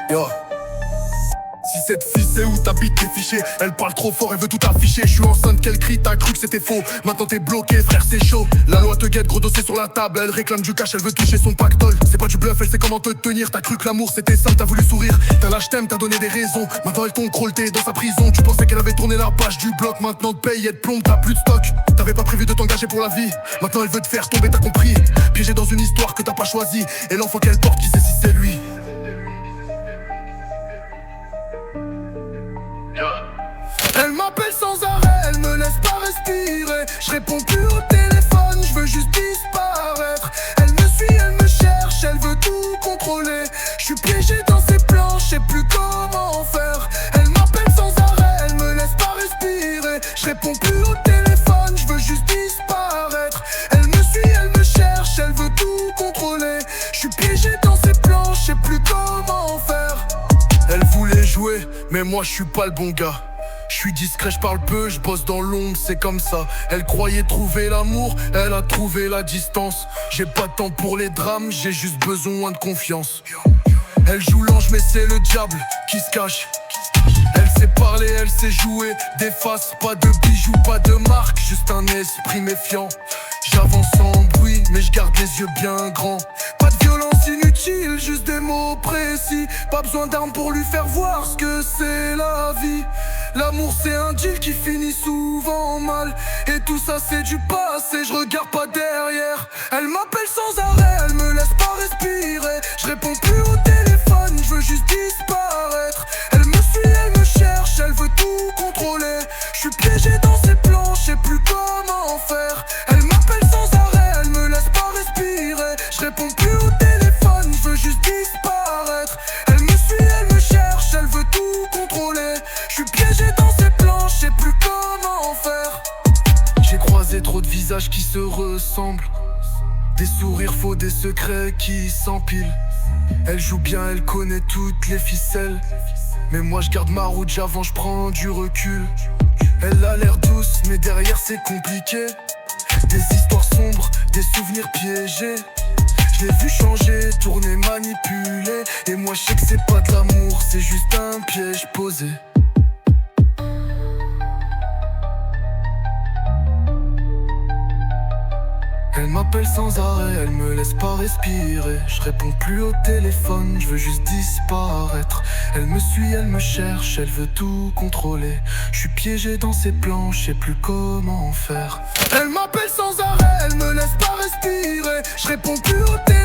Yo. Si cette fille sait où t'habites tes fichiers, elle parle trop fort, elle veut tout afficher. Je suis enceinte, qu'elle crie, t'as cru que c'était faux. Maintenant t'es bloqué, frère, c'est chaud. La loi te guette, gros dossier sur la table. Elle réclame du cash, elle veut toucher son pactole. C'est pas du bluff, elle sait comment te tenir. T'as cru que l'amour c'était simple, t'as voulu sourire. T'as lâche t'aime, t'as donné des raisons. Maintenant elle contrôle, t'es dans sa prison. Tu pensais qu'elle avait tourné la page du bloc. Maintenant te paye, elle te plombe, t'as plus de stock. T'avais pas prévu de t'engager pour la vie. Maintenant elle veut te faire tomber, t'as compris. Piégé dans une histoire que t'as pas choisie. Et l'enfant qu'elle porte, qui sait si c'est lui. Elle m'appelle sans arrêt, elle me laisse pas respirer. Je réponds plus au téléphone, je veux juste disparaître. Elle me suit, elle me cherche, elle veut tout contrôler. Je suis piégé dans ses plans, je sais plus comment faire. Elle m'appelle sans arrêt, elle me laisse pas respirer. Je réponds plus au téléphone, je veux juste disparaître. Elle me suit, elle me cherche, elle veut tout contrôler. Je suis piégé dans ses plans, je sais plus comment faire. Elle voulait jouer, mais moi je suis pas le bon gars. Je suis discret, je parle peu, je bosse dans l'ombre, c'est comme ça. Elle croyait trouver l'amour, elle a trouvé la distance. J'ai pas de temps pour les drames, j'ai juste besoin de confiance. Elle joue l'ange mais c'est le diable qui se cache. Elle sait parler, elle sait jouer, des faces, pas de bijoux, pas de marque, juste un esprit méfiant. J'avance sans bruit, mais je garde les yeux bien grands. Pas de violence inutile, juste des mots précis. Pas besoin d'armes pour lui faire voir ce que c'est la vie. L'amour c'est un deal qui finit souvent mal. Et tout ça c'est du passé, je regarde pas derrière. Elle m'appelle sans arrêt, elle me laisse pas respirer. Je réponds plus au téléphone, je veux juste disparaître. Elle me suit, elle me cherche, elle veut tout contrôler. Je suis piégé dans ses plans, je sais plus comment faire. Elle m'appelle sans arrêt, elle me laisse pas respirer. Je réponds plus au téléphone, je veux juste disparaître. Elle me suit, elle me cherche, elle veut tout contrôler. Je suis piégé dans ses plans, je sais plus comment faire. J'ai croisé trop de visages qui se ressemblent. Des sourires faux, des secrets qui s'empilent. Elle joue bien, elle connaît toutes les ficelles. Mais moi je garde ma route, j'avance, je prends du recul. Elle a l'air douce, mais derrière c'est compliqué. Des histoires sombres, des souvenirs piégés. Je l'ai vu changer, tourner, manipuler. Et moi je sais que c'est pas de l'amour, c'est juste un piège posé. Elle m'appelle sans arrêt, elle me laisse pas respirer. Je réponds plus au téléphone, je veux juste disparaître. Elle me suit, elle me cherche, elle veut tout contrôler. Je suis piégé dans ses plans, je sais plus comment faire. Elle m'appelle sans arrêt, elle me laisse pas respirer. Je réponds plus au téléphone.